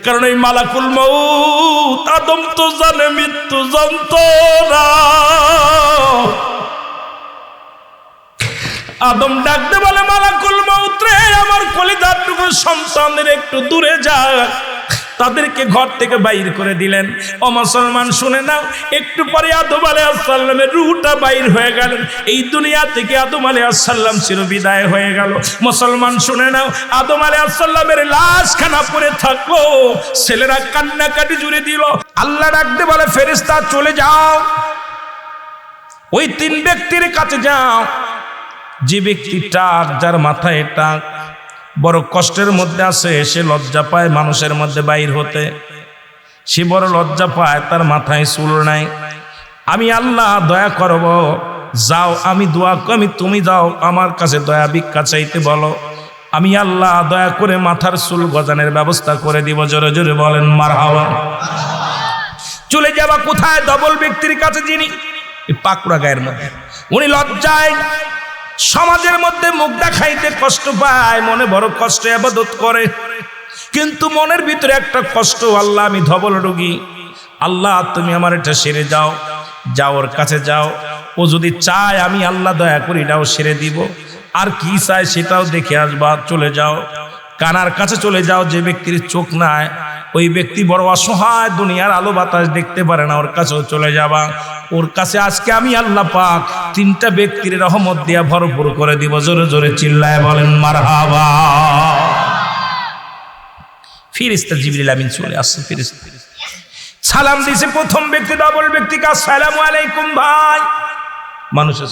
কারণ এই মালাকুল মউত আদম তো জানে মৃত্যু যন্ত্রণা। আদম ডাকতে বলে মালাকুল মউত রে, আমার কলিজার টুকরো সন্তানদের একটু দূরে যা। তাদেরকে ঘর থেকে বাইর করে দিলেন। ও মুসলমান শুনে নাও, একটু পরে আদম আলাইহিস সালামের রূহটা বাইর হয়ে গেল। এই দুনিয়া থেকে আদম আলাইহিস সালাম চির বিদায় হয়ে গেল। মুসলমান শুনে নাও, আদম আলাইহিস সালামের লাশখানা পড়ে থাকলো। ছেলেরা কান্নাকাটি জুড়ে দিল। আল্লাহ ডাকতে বলে ফেরেশতা চলে যাও, ওই তিন ব্যক্তির কাছে যাও। যে ব্যক্তি টাক, যার মাথায় টাক, বড় কষ্টের মধ্যে আছে, সে লজ্জা পায় মানুষের মধ্যে বাইর হতে। সে বড় লজ্জা পায়, তার মাথায় চুল নাই। আমি আল্লাহ দয়া করব, যাও আমি দোয়া করি, তুমি যাও আমার কাছে দয়া ভিক্ষা চাইতে বলো। আমি আল্লাহ দয়া করে মাথার চুল গজানোর ব্যবস্থা করে দিব। জোরে জোরে বলেন মারহাবা। চলে যাবা কোথায়? ডবল ব্যক্তির কাছে, যিনি পাকুড়া গায়ের মধ্যে। উনি লজ্জায় সমাজের মধ্যে মুখ দেখাইতে কষ্ট পায়, মনে বড় কষ্ট ইবাদত করে, কিন্তু মনের ভিতরে একটা কষ্ট, আল্লাহ আমি ধবল রোগী, আল্লাহ তুমি আমার এটা সেরে যাও। যাও ওর কাছে যাও, ও যদি চায় আমি আল্লাহ দয়া করি এটাও সেরে দিব, আর কি চায় সেটাও দেখে আসবা। চলে যাও কানার কাছে চলে যাও। যে ব্যক্তির চোখ নাই, ওই ব্যক্তি বড় অসহায়, দুনিয়ার আলো বাতাস দেখতে পারে না, ওর কাছেও চলে যাবা। ওর কাছে আজকে আমি আল্লাহ পাক তিনটা ব্যক্তির রহমত দিয়া ভরপুর করে দিব। জোরে জোরে চিল্লায় বলেন মারহাবা। ফেরেশতা জিবরিল আমিন চলে আসছে। ফেরেশতা সালাম দিয়েছে প্রথম ব্যক্তি, ডবল ব্যক্তিকে আসসালামু আলাইকুম ভাই। মানুষের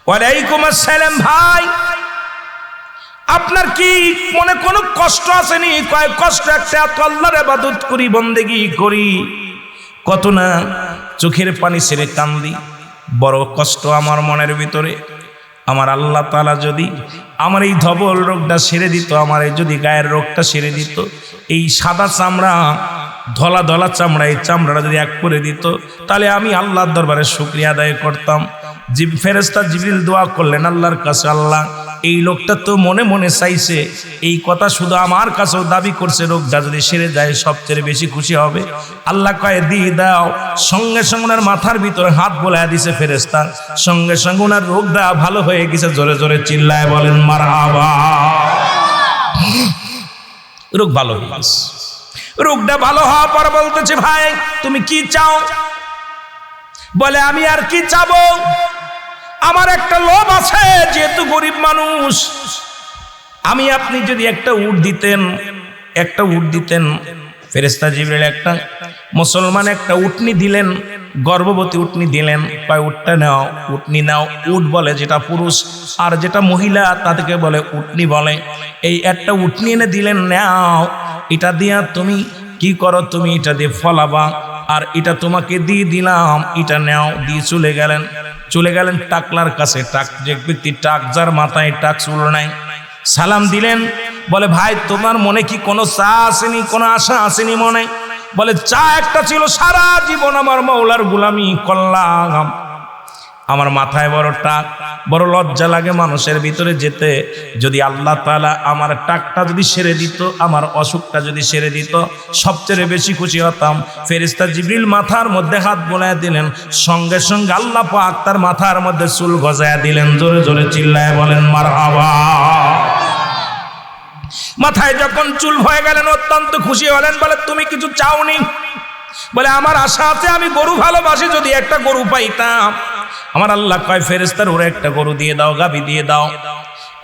ওয়ালাইকুম আসসালাম ভাই, আপনার কি মনে কোনো কষ্ট আসেনি? কয় কষ্ট একটা, এত আল্লাহর ইবাদত করি, বন্দেগি করি, কত না চোখের পানি ছেড়ে কান্দি, বড় কষ্ট আমার মনের ভিতরে। আমার আল্লাহ তাআলা যদি আমার এই ধবল রোগটা সেরে দিত, আমার এই যদি গায়ের রোগটা সেরে দিত, এই সাদা চামড়া ধলা ধলা চামড়া, এই চামড়াটা যদি এক করে দিত, তাহলে আমি আল্লাহর দরবারে শুকরিয়া আদায় করতাম। ফেরেশতা জিবরিল দোয়া করলেন আল্লাহর কাছে, আল্লাহ এই লোকটা তো মনে মনে চাইছে, এই কথা শুধু আমার কাছেও দাবি করছে, রোগটা যদি সেরে যায় সবচেয়ে বেশি খুশি হবে। আল্লাহ কয়ে দিয়ে দাও। সঙ্গে সঙ্গে ওনার মাথার ভিতরে হাত বোলায় দিছে ফেরেশতা, সঙ্গে সঙ্গে ওনার রোগটা ভালো হয়ে গেছে। জোরে জোরে চিল্লায় বলেন মারহাবা। রোগ ভালো হয়ে গেছে। রোগটা ভালো হওয়ার পর বলতেছে ভাই তুমি কি চাও? বলে আমি আর কি চাবো, আমার একটা লোভ আছে, যেহেতু গরিব মানুষ, আমি আপনি যদি একটা উট দিতেন, একটা উট দিতেন। ফেরেশতা জিবরিল একটা মুসলমান একটা উটনি দিলেন, গর্ভবতী উটনি দিলেন। কয় উটটা নাও, উটনি নাও। উট বলে যেটা পুরুষ, আর যেটা মহিলা তাদেরকে বলে উটনি বলে। এই একটা উটনি এনে দিলেন, নাও, এটা দিয়া তুমি কি করো, তুমি এটা দিয়ে ফলাবা, আর এটা তোমাকে দিয়ে দিলাম, এটা নাও। দিয়ে চলে গেলেন। চলে গেলেন টাকলার কাছে। টাক যে ব্যক্তি টাক, যার মাথায় টাক চুল নাই, সালাম দিলেন। বলে ভাই তোমার মনে কি কোনো চা আসেনি, কোনো আশা আসেনি মনে? বলে চা একটা ছিল, সারা জীবন আমার মওলার গোলামি করলাম, আমার মাথায় বড় টাক, বড় লজ্জা লাগে মানুষের ভিতরে যেতে। যদি আল্লাহ তাআলা আমার টাকটা যদি সেরে দিত, আমার অসুখটা যদি সেরে দিত, সবচেয়ে বেশি খুশি হতাম। ফেরেশতা জিবরিল মাথার মধ্যে হাত বোলায় দিলেন, সঙ্গে সঙ্গে আল্লাহ পাক তার মাথার মধ্যে চুল গজায়া দিলেন। জোরে জোরে চিল্লায় বলেন মারহাবা। মাথায় যখন চুল হয়ে গেলেন অত্যন্ত খুশি হলেন। বলে তুমি কিছু চাওনি? বলে আমার আশা আছে, আমি গরু ভালোবাসি, যদি একটা গরু পাইতাম। আমার আল্লাহ কয় ফেরেশতার ওরে একটা গরু দিয়ে দাও, গাবি দিয়ে দাও।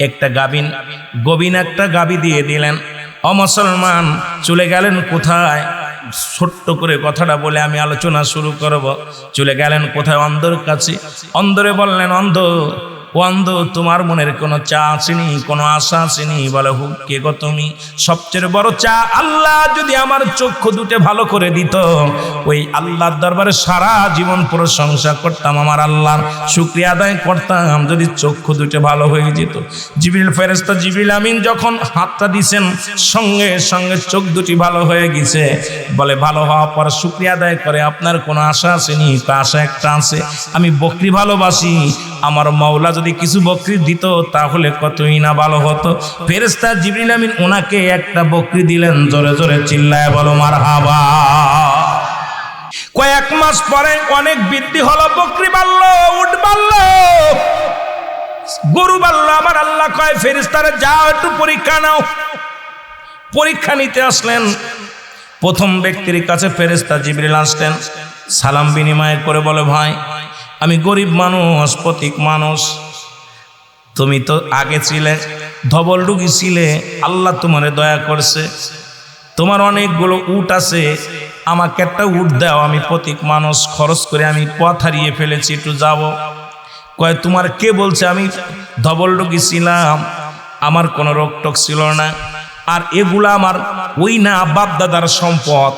একটা গবিন একটা গাবি দিয়ে দিলেন। অমুসলমান চলে গেলেন কোথায়? ছোট্ট করে কথাটা বলে আমি আলোচনা শুরু করব। চলে গেলেন কোথায়? অন্ধর কাছে। অন্ধরে বললেন, অন্ধ ও অন্ধ, তোমার মনের কোনো চা আসেনি, কোনো আশা আসেনি? বলে হুক কে গো তুমি? সবচেয়ে বড় চা, আল্লাহ যদি আমার চক্ষু দুটো ভালো করে দিত, ওই আল্লাহর দরবারে সারা জীবন প্রশংসা করতাম, আমার আল্লাহর শুকরিয়া আদায় করতাম, যদি চক্ষু দুটো ভালো হয়ে যেত। জিবরিল ফেরেশতা জিবরিল আমিন যখন হাতটা দিছেন, সঙ্গে সঙ্গে চোখ দুটি ভালো হয়ে গেছে। বলে ভালো হওয়ার পর শুকরিয়া আদায় করে, আপনার কোনো আশা আসেনি? আশা একটা আছে, আমি বকরি ভালোবাসি, আমার মাওলা যদি কিছু বকরি দিত তাহলে কতই না ভালো হতো। ফেরেশতা জিবরিল আমিন ওনাকে একটা বকরি দিলেন। জোরে জোরে চিল্লায় বলো মারহাবা। কয়েক মাস পরে অনেক বৃদ্ধি হলো, বকরি বাড়লো, উট বাড়লো, গরু বাড়লো। আমার আল্লাহ কয় ফেরেশতারা যাও একটু পরীক্ষা নাও। পরীক্ষা নিতে আসলেন। প্রথম ব্যক্তির কাছে ফেরেশতা জিবরিল আসলেন, সালাম বিনিময় করে বলে, ভাই আমি গরিব মানুষ, পথিক মানুষ, তুমি তো আগে ছিলে ধবল রুগী ছিলে, আল্লাহ তোমারে দয়া করছে, তোমার অনেকগুলো উট আছে, আমাকে একটা উট দাও, আমি পথিক মানুষ, খরচ করে আমি পথ হারিয়ে ফেলেছি, একটু যাব। কয় তোমার কে বলছে আমি ধবল রোগী ছিলাম? আমার কোনো রোগ টোক ছিল না, আর এগুলা আমার ওই না বাপদাদার সম্পদ,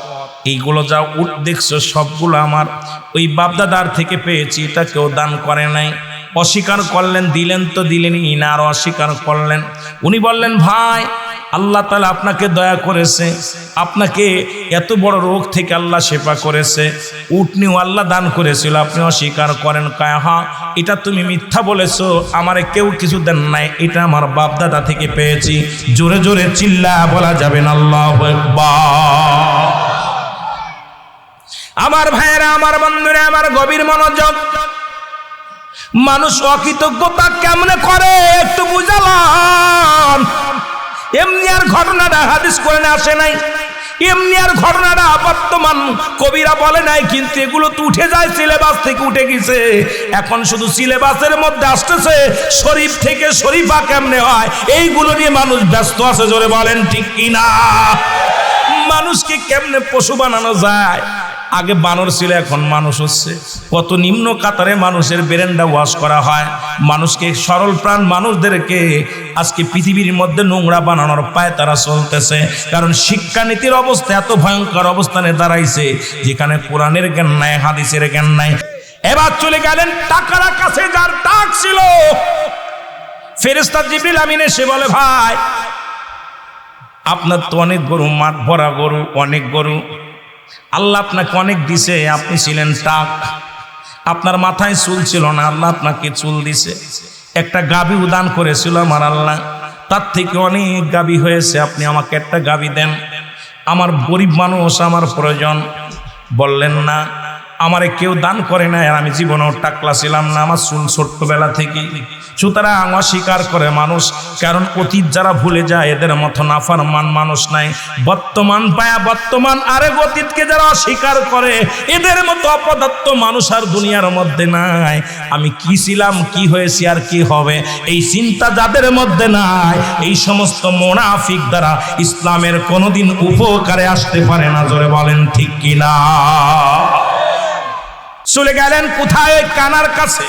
এইগুলো যা উট দেখছো সবগুলো আমার ওই বাপদাদার থেকে পেয়েছি, এটা কেউ দান করে নাই। অস্বীকার করলেন, দিলেন তো দিলেনই না, আর অস্বীকার করলেন। উনি বললেন, ভাই আল্লাহ তাআলা আপনাকে দয়া করেছে, আপনাকে এত বড় রোগ থেকে আল্লাহ শেফা করেছে, উট নিয়েও আল্লাহ দান করেছিল, আপনি অস্বীকার করেন। কয় হ্যাঁ, এটা তুমি মিথ্যা বলেছো, আমারে কেউ কিছু দেন নাই, এটা আমার বাপদাদা থেকে পেয়েছি। জোরে জোরে চিল্লা বলা যাবে না আল্লাহু আকবার। আমার ভাইয়েরা, আমার বন্ধুরা, আমার গভীর মনোযোগ। মানুষ অকৃতজ্ঞতা কেমনে করে একটু বুঝালাম। এমনি আর ঘটনাটা হাদিস করে আসে নাই, এমনি আর ঘটনাটা বর্তমান কবিরা বলে নাই, কিন্তু এগুলো তো উঠে যায়, সিলেবাস থেকে উঠে গেছে। এখন শুধু সিলেবাসের মধ্যে আসতেছে শরীফ থেকে শরীফা কেমনে হয়, এইগুলো নিয়ে মানুষ ব্যস্ত আছে। জোরে বলেন ঠিক কিনা? মানুষকে কেমনে পশু বানানো যায়। আগে বানর ছিল, এখন মানুষ হচ্ছে। কত নিম্ন কাতারে মানুষের ব্রেনটা ওয়াশ করা হয়। মানুষকে, সরল প্রাণ মানুষদেরকে আজকে পৃথিবীর মধ্যে নোংরা বানানোর পায় তারা চলতেছে। কারণ শিক্ষানীতির অবস্থা এত ভয়ঙ্কর অবস্থানে দাঁড়াইছে, যেখানে কোরআনের জ্ঞান নাই, হাদিসের জ্ঞান নাই। এবার চলে গেলেন টাকার কাছে, যার টাক ছিল। ফেরেশতা জিবরিল আমিন এসে বলে, ভাই আপনার তো অনেক গরু, মাঠ ভরা গরু, অনেক গরু, আল্লাহ আপনাকে অনেক দিছে, আপনি ছিলেন টাক, আপনার মাথায় চুল ছিল না, আল্লাহ আপনাকে চুল দিছে। একটা গাভী উদান করেছিল আমার আল্লাহ, তার থেকে অনেক গাভী হয়েছে, আপনি আমাকে একটা গাভী দেন, আমার গরিব মানুষ, আমার প্রয়োজন। বললেন না, আমারে কেউ দান করে না, আর আমি জীবনেও টাকলা ছিলাম না, আমার চুল ছোট্টবেলা থেকে। সুতরাং অস্বীকার করে মানুষ, কারণ অতীত যারা ভুলে যায় এদের মতো নাফরমান মানুষ নাই। বর্তমান পায়া বর্তমান, আরেক অতীতকে যারা অস্বীকার করে এদের মতো অপদার্থ মানুষ আর দুনিয়ার মধ্যে নাই। আমি কি ছিলাম, কি হয়েছি, আর কি হবে, এই চিন্তা যাদের মধ্যে নাই, এই সমস্ত মুনাফিক দ্বারা ইসলামের কোনোদিন উপকারে আসতে পারে না। জোরে বলেন ঠিক কিনা? চলে গেলেন কোথায়? কানার কাছে।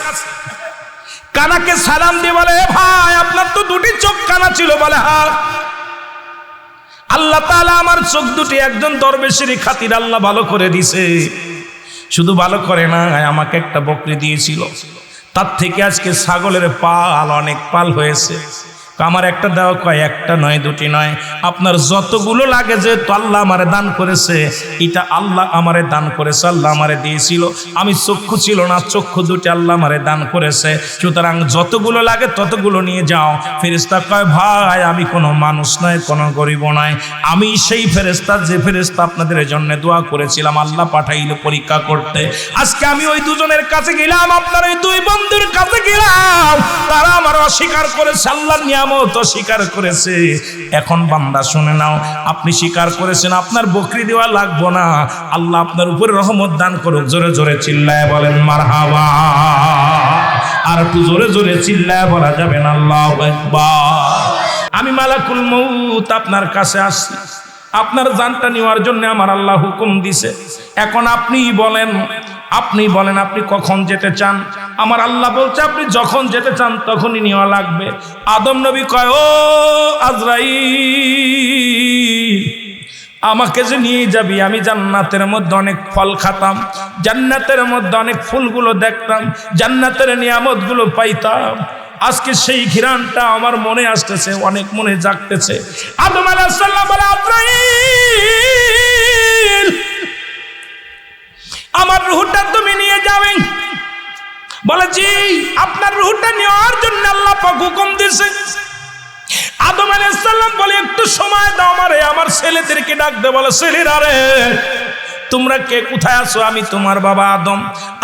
কানাকে সালাম দিয়ে বলে, ভাই আপনার তো দুটি চোখ কানা ছিল। বলে, হ্যাঁ, আল্লাহ তাআলা আমার চোখ দুটি একজন দরবেশের খাতির আল্লাহ ভালো করে দিছে। শুধু ভালো করে না, আমাকে একটা বকরি দিয়েছিল, তার থেকে আজকে ছাগলের পাল, অনেক পাল হয়েছে। আমার একটা দেওয়া, কয় একটা নয়, দুটি নয়, আপনার যতগুলো লাগে, যে তো আল্লাহ আমারে দান করেছে, এটা আল্লাহ আমারে দান করেছে, আল্লাহ আমারে দিয়েছিল। আমি চক্ষু ছিল না, চক্ষু দুটি আল্লাহ আমারে দান করেছে, সুতরাং যতগুলো লাগে ততগুলো নিয়ে যাও। ফেরেশতা কয়, ভাই আমি কোনো মানুষ নয়, কোনো গরিব নয়, আমি সেই ফেরেশতা যে ফেরেশতা আপনাদের জন্য দোয়া করেছিলাম, আল্লাহ পাঠাইল পরীক্ষা করতে। আজকে আমি ওই দুজনের কাছে গেলাম, আপনার ওই দুই বন্ধুর কাছে গেলাম, তারা আমার অস্বীকার করেছে, আল্লাহর নিয়ামত স্বীকার করেছে। এখন বান্দা শুনে নাও, আপনি স্বীকার করেছেন, আপনার বকরি দেওয়া লাগবো না, আল্লাহ আপনার উপরে রহমত দান করুক। জোরে জোরে চিল্লায় বলেন মারহাবা। আর একটু জোরে জোরে চিল্লায় বলা যাবে না আল্লাহু আকবার। আমি মালাকুল মউত আপনার কাছে আসছি, আপনার জানটা নেওয়ার জন্য আমার আল্লাহ হুকুম দিছে। এখন আপনি বলেন, আপনি কখন যেতে চান? আমার আল্লাহ বলছে, আপনি যখন যেতে চান তখনই নেওয়া লাগবে। আদম নবী কয়, ও আজরাইল, আমাকে যে নিয়ে যাবি, আমি জান্নাতের মধ্যে অনেক ফল খাতাম, জান্নাতের মধ্যে অনেক ফুলগুলো দেখতাম, জান্নাতের নিয়ামতগুলো পাইতাম, আজকে সেই ঘিরানটা আমার মনে আসতেছে, অনেক মনে জাগতেছে। আদম আলাইহিস সালাম বলে, আজরাইল, আমার রূহটা তুমি নিয়ে যাবেন। বলে, জি, আপনার রূহ দেহটা নেওয়ার জন্য আল্লাহ পাক হুকুম দিয়েছে। আদম আলাইহিস সালাম বলে একটু সময় দাও আমারে, আমার ছেলেদেরকে ডাক দে, বলে ছেলেরা রে তোমরা কে কোথায় আছো? আমি তোমার বাবা আদম,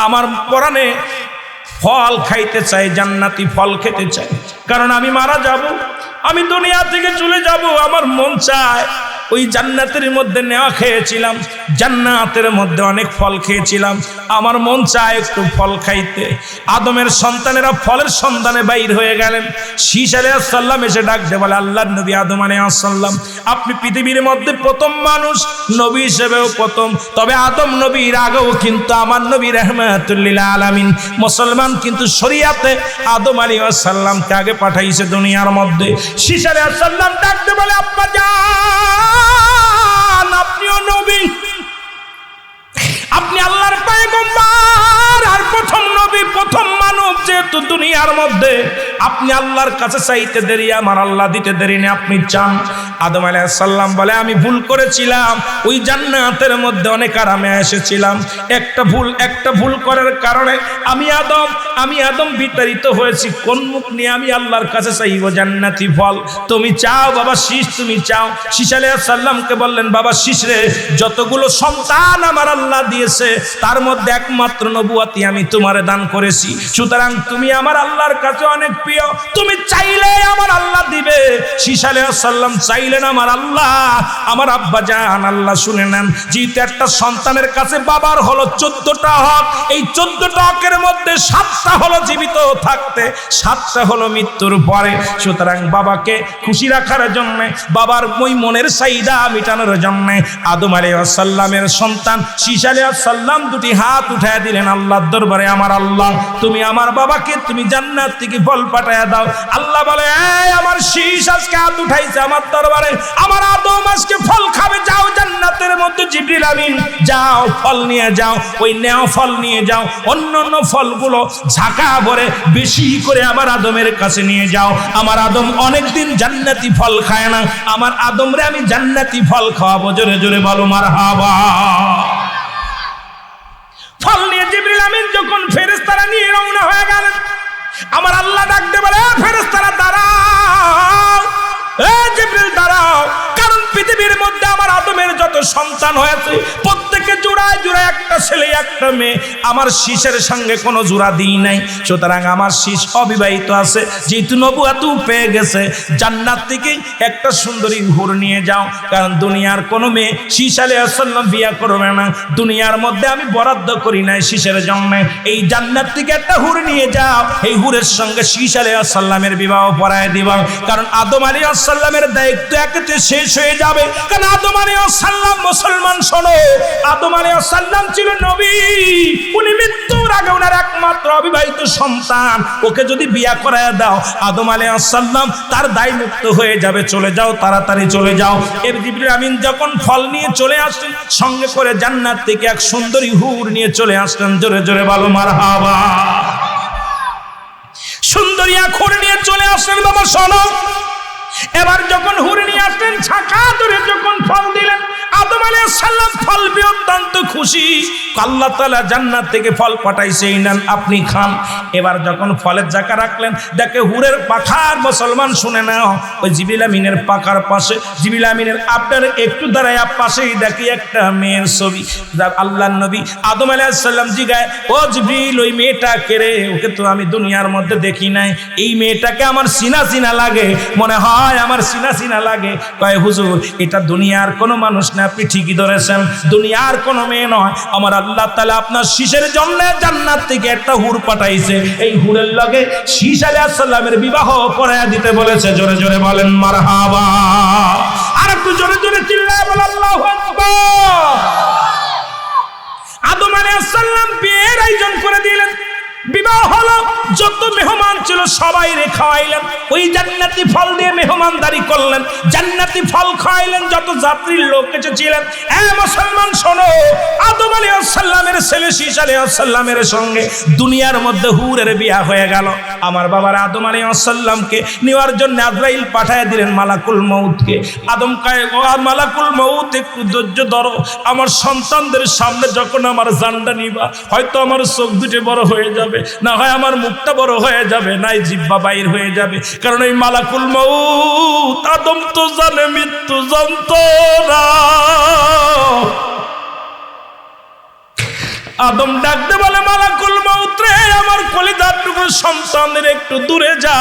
আমার পরাণে ফল খাইতে চাই, জান্নাতি ফল খেতে চাই, কারণ আমি মারা যাব, আমি দুনিয়া থেকে চলে যাব, আমার মন চায় ওই জান্নাতের মধ্যে নেওয়া খেয়েছিলাম, জান্নাতের মধ্যে অনেক ফল খেয়েছিলাম, আমার মন চায় একটু ফল খাইতে। আদমের সন্তানেরা ফলের সন্ধানে বাইর হয়ে গেলেন। শীষ আলাইহিস সালাম এসে ডাকতে বলে আল্লাহর নবী আদম আলাইহিস সালাম, আপনি পৃথিবীর মধ্যে প্রথম মানুষ, নবী হিসেবেও প্রথম, তবে আদম নবীর আগেও কিন্তু আমার নবী রাহমাতুল লিল আলামিন মুসলমান কিন্তু শরীয়তে আদম আলাইহিস সালামকে আগে পাঠাইছে দুনিয়ার মধ্যে। শীষ আলাইহিস সালাম ডাকতে বলে আব্বা জান, আপনিও নবী, আপনি আল্লাহর পয়গম্বর আর প্রথম নবী, প্রথম মানব, যেহেতু দুনিয়ার মধ্যে আপনি আল্লাহর কাছে চাইতে দেরি, আমার আল্লাহ দিতে দেরি না, আপনি চান। আদম আলাইহিস সালাম বলে আমি ভুল করেছিলাম, ওই জান্নাতের মধ্যে অনেক আরামে এসেছিলাম, একটা ভুল করার কারণে আমি আদম বিতাড়িত হয়েছি, কোন মুখ নিয়ে আমি আল্লাহর কাছে চাইব জান্নাতি ফল? তুমি চাও বাবা শীষ, তুমি চাও। শীষ আলাইহিস সালামকে বললেন বাবা শীষ রে, যতগুলো সন্তান আমার আল্লাহ দিয়েছে তার মধ্যে একমাত্র নবুয়তি আমি তোমারে দান করেছি, সুতরাং তুমি আমার আল্লাহর কাছে অনেক প্রিয়, তুমি চাইলে আমার আল্লাহ দিবে। শীষ আলাইহিস সালাম চাইলেন আমার আল্লাহ, আমার আব্বা জান আল্লাহ শুনে নেন, যেহেতু একটা সন্তানের কাছে বাবার হলো 14টা হক, এই 14টা হকের মধ্যে 7টা হলো জীবিত থাকতে, 7টা হলো মৃত্যুর পরে, সুতরাং বাবাকে খুশি রাখার জন্য, বাবার ওই মনের চাহিদা মেটানোর জন্য আদম আলাইহিস সালামের সন্তান শীষ আলাইহিস সালাম দুটি হাত উঠায় দিলেন আল্লাহর দরবারে, আমার আল্লাহ তুমি আমার বাবাকে তুমি জান্নাত থেকে ফল পাঠায়া দাও। আল্লাহ বলে এই আমার শীষ আজকে হাত উঠাইছে আমার দরবারে, আমার আদম আজকে ফল খাবে, যাও জান্নাতের মধ্যে জিবরিল আমিন যাও ফল নিয়ে যাও, ওই নেওয়া ফল নিয়ে যাও, অন্যান্য ফলগুলো ঝাঁকা ভরে বেশি করে আমার আদমের কাছে নিয়ে যাও, আমার আদম অনেকদিন জান্নাতি ফল খায় না, আমার আদমরে আমি জান্নাতি ফল খাওয়াবো, জোরে জোরে বলো মারহাবা। ফল নিয়ে জিবরিল আমিন যখন ফেরেশতারা নিয়ে রওনা হয়ে গেলেন, আমার আল্লাহ ডাকতে বলে ফেরেশতারা দাঁড়াও, জিবরিল দাঁড়াও, কারণ পৃথিবীর মধ্যে আমার আদমের যত সন্তান হয়েছে প্রত্যেকে জোড়ায় জোড়ায় একটা ছেলে একটা মেয়ে, আমার শীষের সঙ্গে কোনো জোড়া দিই নাই, সুতরাং আমার শীষ অবিবাহিত আছে, যেহেতু নবুয়ত পেয়ে গেছে, জান্নাত থেকে একটা সুন্দরী হুর নিয়ে যাও, কারণ দুনিয়ার কোনো মেয়ে শীষ আলাইহিস সালাম বিয়ে করবে না, দুনিয়ার মধ্যে আমি বরাদ্দ করি নাই শীষের জন্য, এই জান্নাত থেকে একটা হুর নিয়ে যাও, এই হুরের সঙ্গে শীষ আলাইহিস সালামের বিবাহ পড়ায় দিবা, কারণ আদম আলাইহিস সালামের দায়িত্ব একেতে শেষ হয়ে যাবে, কারণ আদম আলাইহিস সালাম মুসলমান শোনো, আদম আলাইহিস সালাম ছিল নবী, উনি মৃত্যুর আগে ওনার একমাত্র অবিবাহিত সন্তান, ওকে যদি বিয়ে করায় দাও আদম আলাইহিস সালাম তার দায় মুক্ত হয়ে যাবে, চলে যাও তাড়াতাড়ি চলে যাও। এর জিবরিল আমিন যখন ফল নিয়ে চলে আসলেন, সঙ্গে করে জান্নাত থেকে এক সুন্দরী হুর নিয়ে চলে আসলেন, জোরে জোরে বলো মারহাবা। সুন্দরী এক হুর নিয়ে চলে আসলেন, বাবা শোনো, এবার যখন হুর নিয়ে আসলেন, ছাকা ধরে যখন ফল দিলেন, আদম আলাইহিস সালাম ফল পেয়ে অত্যন্ত খুশি, আল্লাহ তাআলা জান্নাত থেকে ফল পাঠাইছে, এই নেন আপনি খান। এবার যখন ফলের জায়গা রাখলেন, দেখে হুরের পাখার, মুসলমান শুনে নাও, ওই জিবরিল আমিনের পাখার পাশে, জিবরিল আমিনের আপনার একটু দাঁড়ায় পাশেই দেখি একটা মেয়ের ছবি, আল্লাহর নবী আদম আলাইহিস সালাম জিগায় ও জিবরিল ওই মেয়েটা কে রে? ওকে তো আমি দুনিয়ার মধ্যে দেখি নাই, এই মেয়েটাকে আমার চিনা চিনা লাগে, মনে হয় আমার চিনা চিনা লাগে। কয় হুজুর এটা দুনিয়ার কোনো মানুষ না, আপনি ঠিকই ধরেছেন, দুনিয়ার কোনো মেয়ে নয়, আমার আল্লাহ তাআলা আপনার শীষের জন্য জান্নাত থেকে একটা হুর পাঠাইছে, এই হুরের লগে শীষ আলাইহিস সালামের বিবাহ পড়ায়া দিতে বলেছে, জোরে জোরে বলেন মারহাবা। আর একটু জোরে জোরে চিল্লায় বল আল্লাহু আকবার। আদম আলাইহিস সালাম বিয়ের আয়োজন করে দিলেন, বিবাহ হলো, যত মেহমান ছিল সবাই রে খাওয়াইলেন, ওই জান্নাতি ফল দিয়ে মেহমানদারি করলেন, জান্নাতি ফল খাওয়াইলেন যত যাত্রীর লোক এসেছিলেন। মুসলমান শোনো, আদম আলাইহিস সালামের ছেলে শীষ আলাইহিস সালামের সঙ্গে দুনিয়ার মধ্যে হুরের বিয়া হয়ে গেল। আমার বাবার আদম আলাইহিস সালামকে নেওয়ার জন্য আজরাইল পাঠায় দিলেন মালাকুল মউতকে। আদম কয় ও মালাকুল মউত একটু ধৈর্য ধরো, আমার সন্তানদের সামনে যখন আমার জানটা নিবা, হয়তো আমার চোখ দুটো বড় হয়ে যাবে, না হয় আমার মুখটা বড় হয়ে যাবে, যাবে, নাই জিহ্বা বাইর হয়ে যাবে। কারণ এই মালাকুল মউত আদম তো জানে মৃত্যু যন্ত্রণা। আদম ডাকতে বলে, মালাকুল মউত রে, আমার কলিজার টুকরো সন্তানদের একটু দূরে যা।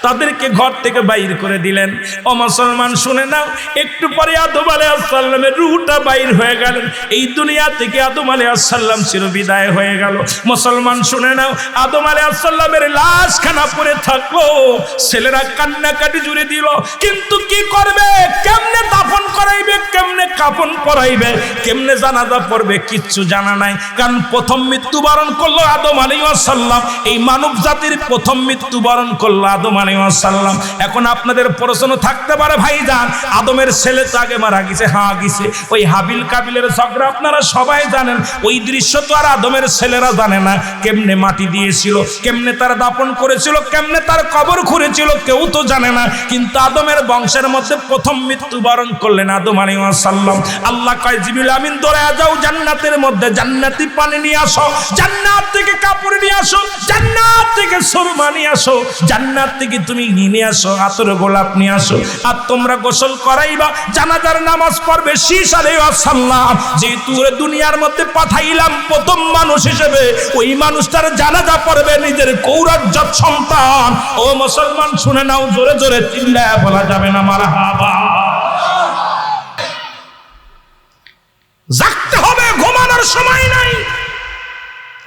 তাদেরকে ঘর থেকে বাইর করে দিলেন। ও মুসলমান শুনে নাও, একটু পরে আদম আলাইহিস সালামের রূহটা বাইর হয়ে গেলেন। এই দুনিয়া থেকে আদম আলাইহিস সালাম চির বিদায় হয়ে গেল। মুসলমান শুনে নাও, আদম আলাইহিস সালামের লাশখানা পড়ে থাকলো। ছেলেরা কান্নাকাটি জুড়ে দিল, কিন্তু কি করবে? কেমনে দাফন করাইবে, কেমনে কাফন পরাইবে, কেমনে জানাজা পড়বে, কিচ্ছু জানা নাই। কারণ প্রথম মৃত্যুবরণ করলো আদম আলাইহিস সালাম। এই মানব জাতির প্রথম মৃত্যুবরণ করলো আদম আলাইহিস সালাম। এখন আপনাদের প্রশ্ন থাকতে পারে, ভাইজান আদমের ছেলে তো আগে মারা গেছে। হ্যাঁ গেছে, ওই হাবিল কাবিলের ঝগড়া আপনারা সবাই জানেন। ওই দৃশ্য তো আর আদমের ছেলেরা জানে না। কেমনে মাটি দিয়েছিল, কেমনে তার দাফন করেছিল, কেমনে তার কবর খুঁড়েছিল, কেউ তো জানে না। কিন্তু আদমের বংশের মধ্যে প্রথম মৃত্যুবরণ করলেন আদম আলাইহিস সালাম। আল্লাহ কয়, জিবরিল আমিন দৌড়ে যাও জান্নাতের মধ্যে, জান্নাতি পানি নিয়ে আসো, জান্নাত থেকে কাপড় নিয়ে আসো, জান্নাত থেকে সুরমা নিয়ে আসো, জান্নাত থেকে তুমি নিয়ে আসো আতর গোলাপ নিয়ে আসো। আর তোমরা গোসল করাইবা, জানাজার নামাজ পড়বে। শীষ আলাইহিস সালাম যেহেতু দুনিয়ার মধ্যে পাঠাইলাম প্রথম মানুষ হিসেবে, ওই মানুষটার জানাজা পড়বে নিজের কৌরজ্জত সন্তান। ও মুসলমান শুনে নাও, জোরে জোরে চিল্লায়া বলা যাবে না মারহাবা। জাগতে হবে, ঘুমানোর সময় নাই।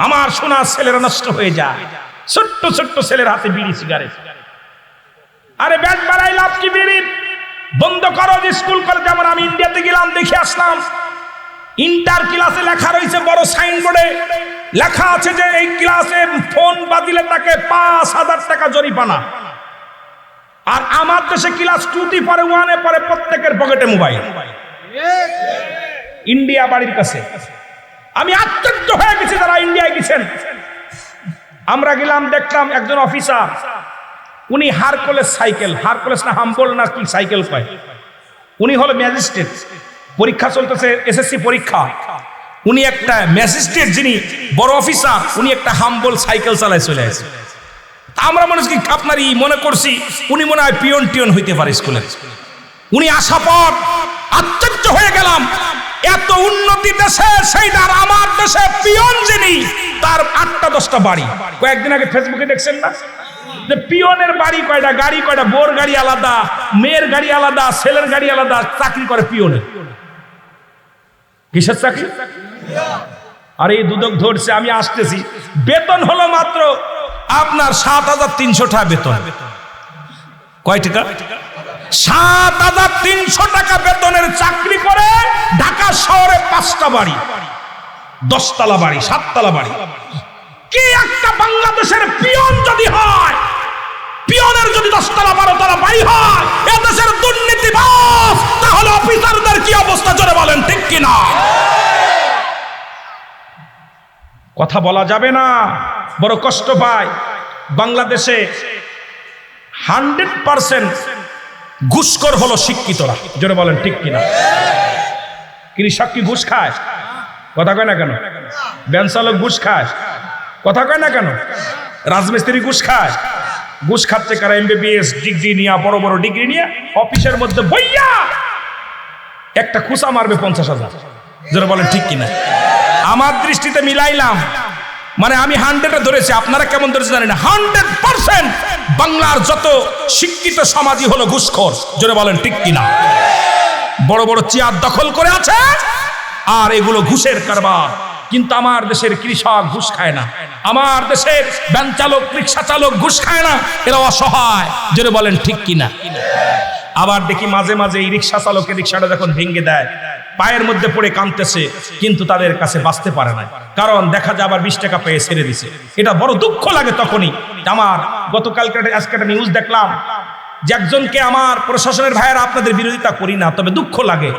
আমার সোনা ছেলেরা নষ্ট হয়ে যায়, ছোট্ট ছোট্ট ছেলের হাতে বিড়ি সিগারেট। আরে ব্যাট বাড়াই লাভ কি, বিড়ি বন্ধ করো। স্কুল করে, যেমন আমি ইন্ডিয়াতে গেলাম, দেখে আসলাম, ইন্টার ক্লাসে লেখা রয়েছে বড় সাইনবোর্ডে, লেখা আছে যে এই ক্লাসে ফোন বাজিলে তাকে 5,000 টাকা জরিমানা। আর আমার দেশে ক্লাস 2 পরে 1 পরে প্রত্যেকের পকেটে মোবাইল। ইন্ডিয়া বাড়ির কাছে। আমি আশ্চর্য হয়ে গেছি যারা ইন্ডিয়ায় গেছেন। আমরা গেলাম, দেখলাম একজন অফিসার, উনি হারকুলেস সাইকেল, হারকুলেস না হাম্বল না কি সাইকেল পায়, উনি হলো ম্যাজিস্ট্রেট। পরীক্ষা চলতেছে, এসএসসি পরীক্ষা। উনি একটা ম্যাজিস্ট্রেট, যিনি বড় অফিসার, উনি একটা হাম্বল সাইকেল চালায় চলে আসে। আমরা মনে কি আপনারই মনে করছি উনি মনে হয় পিয়ন টিয়ন হইতে পারে স্কুলের। উনি আসা পর আশ্চর্য হয়ে গেলাম, এত উন্নতি দেশে, সেইটার আমার দেশে পিয়ন যিনি, তার 8টা-10টা বাড়ি। কয়েকদিন আগে ফেসবুকে দেখছেন না যে পিয়নের বাড়ি কয়টা, গাড়ি কয়টা, বোর গাড়ি আলাদা, মেয়ের গাড়ি আলাদা, ছেলের গাড়ি আলাদা, চাকরি করে পিয়নের। কিসের চাকরি? আর এই দুদক ধরছে। আমি আসতেছি, বেতন হলো মাত্র আপনার 7,300 টাকা বেতন। কয় টাকা? 7,300 টাকা বেতনের চাকরি করে ঢাকা শহরে 5টা বাড়ি, 10তলা বাড়ি, 7তলা বাড়ি। কি একটা বাংলাদেশের পিয়ন যদি হয়, পিয়নের যদি 10তলা 12তলা বাড়ি হয়, এদেশের দুর্নীতিবাজ, তাহলে অফিসারদের কি অবস্থা জোরে বলেন ঠিক কিনা? কথা বলা যাবে না, বড় কষ্ট পায়। বাংলাদেশে 100% ঘুষখোর হলো শিক্ষিতরা, জোরে বলেন ঠিক কিনা? কৃষক কি ঘুষ খায়? কথা কয় না কেন? ভ্যান চালক ঘুষ খায়? কথা কয় না কেন? রাজমিস্ত্রি ঘুষ খায়? ঘুষ খাচ্ছে কারা? MBBS ডিগ্রি নিয়ে, বড় বড় ডিগ্রি নিয়ে অফিসের মধ্যে বইয়া একটা খুশা মারবে 50,000, জোরে বলেন ঠিক কিনা? আমার দৃষ্টিতে মিলাইলাম, মানে আমি 100-এ ধরেছি, আপনারা কেমন ধরেছে জানি না। 100% বাংলার যত শিক্ষিত সমাজই হলো ঘুষখোর, জোরে বলেন ঠিক কিনা? বড় বড় চেয়ার দখল করে আছে, আর এগুলো ঘুষের কারবার। কিন্তু আমার দেশের কৃষক ঘুষ খায় না, আমার দেশের ভ্যান চালক, রিক্সা চালক ঘুষ খায় না, এরা অসহায়, জোরে বলেন ঠিক কিনা? আবার দেখি মাঝে মাঝে এই রিক্সা চালকের রিক্সাটা যখন ভেঙে দেয়, পায়ের মধ্যে পড়ে কাঁদতেছে, কিন্তু তাদের কাছে বাঁচতে পারে না, কারণ দেখা যায় আবার 20 টাকা পেয়ে ছেড়ে দিছে। এটা বড় দুঃখ লাগে তখনই। আমার গতকালকে আজকে একটা নিউজ দেখলাম যে একজনকে, আমার প্রশাসনের ভাইয়েরা আপনাদের বিরোধিতা করি না, তবে দুঃখ লাগে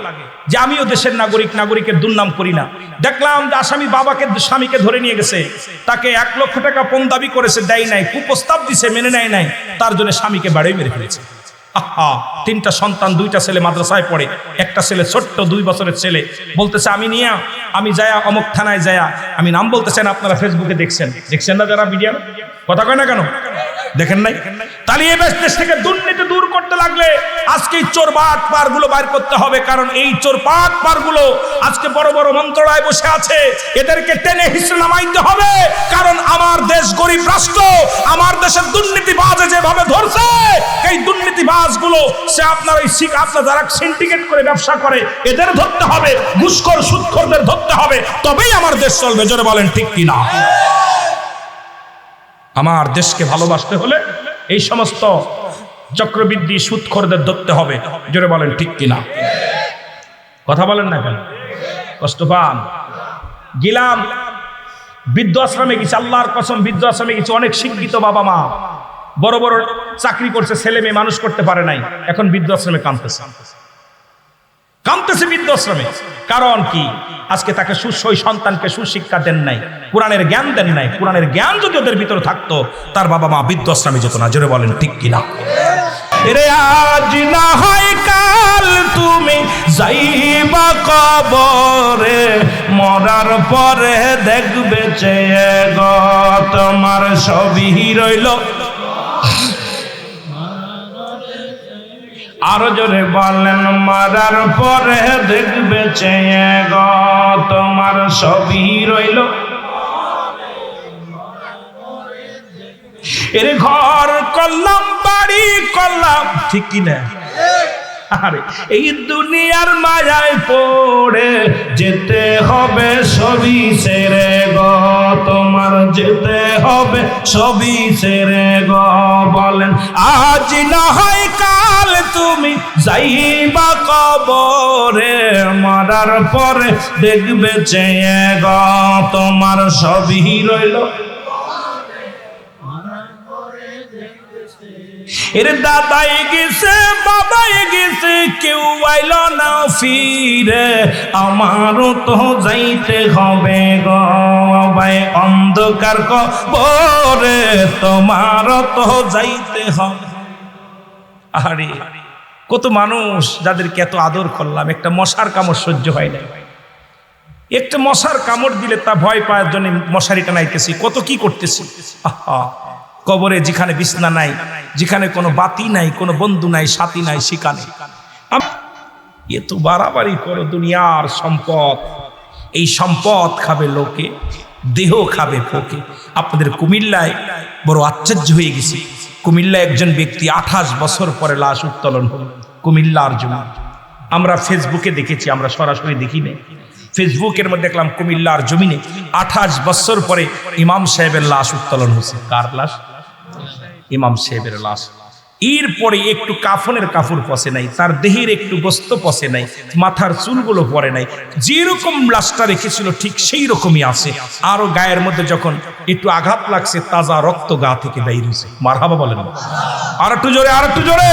যে আমিও দেশের নাগরিক, নাগরিকের দুর্নাম করি না। দেখলাম যে আসামি বাবাকে, স্বামীকে ধরে নিয়ে গেছে, তাকে 1 লক্ষ টাকা পণ দাবি করেছে, দেয় নাই, কুপ্রস্তাব দিছে, মেনে নেয় নাই, তার জন্য স্বামীকে বাড়ি মেরে ফেলেছে। আহা, 3টা সন্তান, 2টা ছেলে মাদ্রাসায় পড়ে, একটা ছেলে ছোট্ট 2 বছরের ছেলে, বলতেছে আমি যায়া অমুক থানায় যায়া, আমি নাম বলতেছেন, আপনারা ফেসবুকে দেখছেন না যারা ভিডিও, কথা কয় না কেন? দেখেন নাই? তাহলে এই দেশ থেকে দুর্নীতি দূর করতে লাগলে আজকে চোর বাটপার গুলো বাইর করতে হবে, কারণ এই চোর বাটপার গুলো আজকে বড় বড় মন্ত্রণালয়ে বসে আছে, এদেরকে টেনে হিসেবে নামাইতে হবে। কারণ আমার দেশ গরিব রাষ্ট্র, আমার দেশের দুর্নীতিবাজ যেভাবে ধরছে, এই দুর্নীতিবাজ গুলো সে আপনার ওই আপনার যারা সিন্ডিকেট করে ব্যবসা করে এদের ধরতে হবে, ঘুষখোর সুদখোরদের ধরতে হবে, তবেই আমার দেশ চলবে। জোরে বলেন ঠিক কিনা? আমার দেশকে ভালোবাসতে হলে এই সমস্ত চক্রবৃদ্ধি সুদখোরদের ধরতে হবে। জোরে বলেন ঠিক কিনা? কথা বলেন না কেন? কষ্ট পান? গেলাম বৃদ্ধ আশ্রমে গেছি, আল্লাহর কসম বৃদ্ধ আশ্রমে গেছি, অনেক শিক্ষিত বাবা মা বড় বড় চাকরি করছে, ছেলে মেয়ে মানুষ করতে পারে নাই, এখন বৃদ্ধ আশ্রমে কাঁদতেছে বৃদ্ধ আশ্রমে। কারণ কি? আজকে তাকে ওই সন্তানকে সুশিক্ষা দেন নাই, কোরআনের জ্ঞান দেন নাই। কোরআনের জ্ঞান যদি ওদের ভিতরে থাকতো তার বাবা মা বৃদ্ধ আশ্রমে যেত না। জোরে বলেন ঠিক কিনা? রে আজ না হয় কাল তুমি যাইবা কবরে, মরার পরে দেখবে চেয়ে গো তোমার সবই রইল। আরো জোরে বলেন, মরার পরে দেখবে চেয়ে গো তোমার সবই রইল। এর ঘর করলাম, বাড়ি করলাম, ঠিক কিনা? আরে এই দুনিয়ার মায়ায় পড়ে যেতে হবে সবই ছেড়ে গো তোমার, যেতে হবে সবই ছেড়ে গো। বলেন আজ না হয় কাল তুমি যাইবা কবরে, মরার পরে দেখবে চেয়ে গো তোমার সবই রইল। এর দাদাই গেছে, বাবাই গেছে, কেউ আইল না ফিরে, আমারও তো যাইতে হবে গো ভাই অন্ধকার কবরে, তোমারও তো যাইতে হবে। আরে কত মানুষ যাদেরকে এত আদর করলাম, একটা মশার কামড় সহ্য হয় না, একটা মশার কামড় দিলে তা ভয় পাওয়ার জন্য মশারি টানাইতেছি, কত কি করতেছি। আহা, কবরে যেখানে বিছনা নাই, যেখানে কোনো বাতি নাই, কোনো বন্ধু নাই, সাথী নাই, শিকা নেই, এ তো বাড়াবাড়ি করো। দুনিয়ার সম্পদ, এই সম্পদ খাবে লোকে, দেহ খাবে পোকে। আপনাদের কুমিল্লায় বড় আশ্চর্য হয়ে গেছি, কুমিল্লায় একজন ব্যক্তি 28 বছর পরে লাশ উত্তোলন হল কুমিল্লার জমি। আমরা ফেসবুকে দেখেছি, আমরা সরাসরি দেখি নাই, ফেসবুকের মধ্যে দেখলাম কুমিল্লার জমিনে 28 বছর পরে ইমাম সাহেবের লাশ উত্তোলন হয়েছে। কার লাশ? ইমাম সাহেবের লাশ। এরপরে একটু কাফনের কাপড় পচে নাই, তার দেহের একটু গোস্ত পচে নাই, মাথার চুলগুলো পরে নাই, যেরকম লাশটা রেখেছিল ঠিক সেই রকমই আছে। আরো গায়ের মধ্যে যখন একটু আঘাত লাগছে, তাজা রক্ত গা থেকে বের হয়েছে। মারহাবা বলেন, আর একটু জোরে, আর একটু জোরে।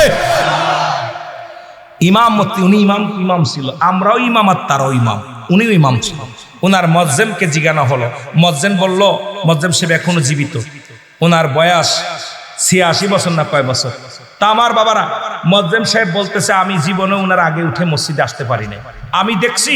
ইমাম, উনি ইমাম ছিল, আমরাও ইমাম আর তারাও ইমাম, উনিও ইমাম ছিল। ওনার মজ্জেমকে জিজ্ঞাসা হলো, মজ্জেম বলল, মজ্জেম সাহেব এখনো জীবিত, ওনার বয়স 86 বছর না কয় বছর। তা আমার বাবারা, মজ্জেম সাহেব বলতেছে আমি জীবনে ওনার আগে উঠে মসজিদে আসতে পারি নাই। আমি দেখছি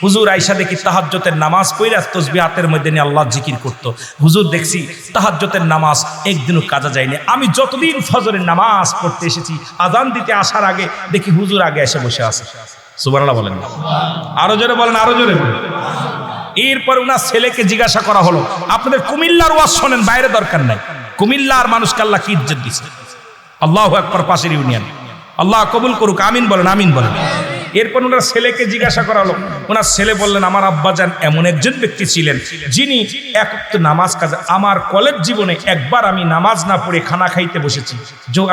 হুজুর আইসা দেখি তাহাজ্জুদের নামাজ পড়ে তসবিহ হাতের মধ্যে নিয়ে আল্লাহ জিকির করতো। হুজুর দেখছি তাহাজ্জুদের নামাজ একদিনও কাজা যায়নি। আমি যতদিন ফজরের নামাজ পড়তে এসেছি, আজান দিতে আসার আগে দেখি হুজুর আগে এসে বসে আছে। সুবহানাল্লাহ বলেন, আরো জোরে বলেন, আরো জোরে বলেন। এরপর ওনার ছেলেকে জিজ্ঞাসা করা হলো, আপনাদের কুমিল্লার ওয়াজ শোনেন, বাইরে দরকার নাই, কুমিল্লার মানুষকে আল্লাহ কি ইজ্জত দিছে। আল্লাহু আকবার, পাশের ইউনিয়ন, আল্লাহ কবুল করুক, আমিন বলেন, আমিন বলেন। এরপর ওনার ছেলেকে জিজ্ঞাসা করা হলো, ওনার ছেলে বললেন আমার আব্বাজান এমন একজন ব্যক্তি ছিলেন যিনি এক ওয়াক্ত নামাজ কাজা। আমার কলেজ জীবনে একবার আমি নামাজ না পড়ে খানা খাইতে বসেছি,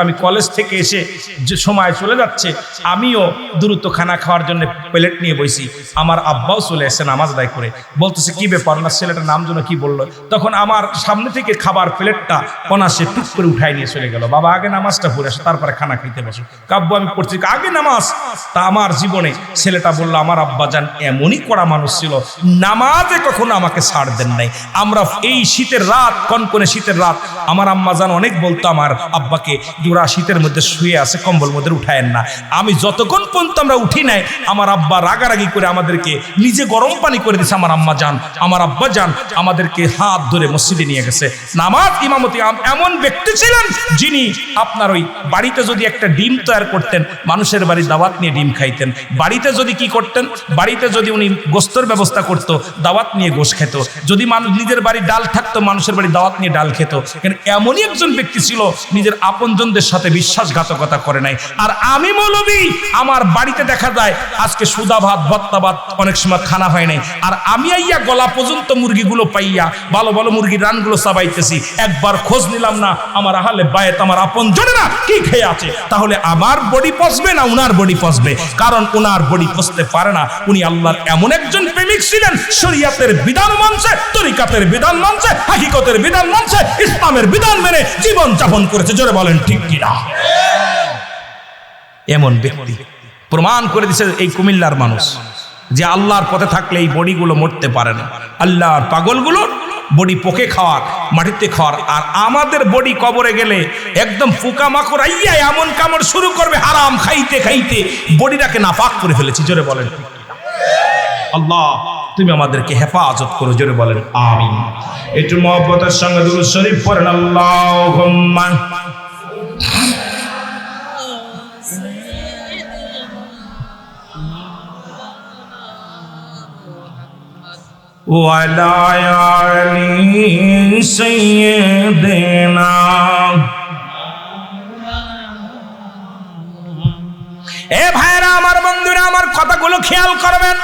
আমি কলেজ থেকে এসে যে সময় চলে যাচ্ছে, আমিও দ্রুত খানা খাওয়ার জন্য প্লেট নিয়ে বসি, আমার আব্বাও চলে এসে নামাজ আদায় করে। বলতেছে কি ব্যাপার, না ছেলেটার নাম যেন কি বললো। তখন আমার সামনে থেকে খাবার প্লেটটা অনাসে টুক করে উঠাই নিয়ে চলে গেল। বাবা আগে নামাজটা পড়ে আসে, তারপরে খানা খাইতে বসে। কাব্য আমি পড়ছি আগে নামাজ। তা আমার জীবনে ছেলেটা বলল, আমার আব্বাজান এমনই কড়া মানুষ ছিল, নামাজে কখনো আমাকে ছাড় দেন নাই। আমরা এই শীতের রাত, কনকনে শীতের রাত, আমার আম্মাজান অনেক বলতো আমার আব্বাকে, ওরা শীতের মধ্যে শুয়ে আছে, কম্বল মধ্যে উঠায়েন না। আমি যতক্ষণ পর্যন্ত আমরা উঠি নাই, আমার আব্বা রাগারাগি করে আমাদেরকে নিজে গরম পানি করে দিয়েছে। আমার আম্মা যান, আমার আব্বা যান আমাদেরকে হাত ধরে মসজিদে নিয়ে গেছে। নামাজ ইমামতি এমন ব্যক্তি ছিলেন যিনি আপনার ওই বাড়িতে যদি একটা ডিম তৈরি করতেন, মানুষের বাড়ি দাওয়াত নিয়ে ডিম খাইতেন। বাড়িতে যদি কি করতেন, বাড়িতে যদি উনি গোস্তের ব্যবস্থা করতো, দাওয়াত নিয়ে গোশ খেত। যদি মানুষ নিজের বাড়ি ডাল থাকতো, মানুষের বাড়ি দাওয়াত নিয়ে ডাল খেত। কিন্তু এমনই একজন ব্যক্তি ছিল, নিজের আপনজনদের সাথে বিশ্বাসঘাতকতা করে নাই। আর আমি মৌলবী, আমার বাড়িতে দেখা যায় আজকে সুদা ভাত, ভত্তা ভাত অনেক সময় খানা হয় নাই, আর আমি আইয়া গলা পর্যন্ত মুরগিগুলো পাইয়া ভালো ভালো মুরগির রানগুলো চাবাইতেছি, একবার খোঁজ নিলাম না আমার আহলে বায়েত, আমার আপন জনেরা কি খেয়ে আছে। তাহলে আমার বডি পচবে না উনার বডি পচবে? কারণ উনার বডি পচতে পারে না। উনি আল্লাহর এমন একজন প্রেমিক ছিলেন, শরীয়তের বিধান মানছে, তরিকাতের বিধান মানছে, হাকিকতের বিধান মানছে, ইসলামের বিধান মেনে জীবন যাপন করেছে। জোরে বলেন ঠিক কিনা? এমন ব্যক্তি প্রমাণ করে দিছে এই কুমিল্লার মানুষ যে আল্লাহর পথে থাকলে এই বডিগুলো মরতে পারে না। আল্লাহর পাগলগুলো বডি পোকে খাওয়ার, মাটিতে খাওয়ার, আর আমাদের বডি কবরে গেলে একদম পোকা মাকড় আইয়া এমন কামড় শুরু করবে, হারাম খাইতে খাইতে বডিটাকে নাপাক করে ফেলেছি। জোরে বলেন আল্লাহ তুমি আমাদেরকে হেফাজত করো। জোরে বলেন আমিন। একটু মহব্বতের সঙ্গে দুরূদ শরীফ পড়েন আল্লাহুম্মা ওয়ালা আলি সাইয়্যিদিনা। এ ভাইরা আমার, বন্ধুরা আমার, কথাগুলো খেয়াল করবেন।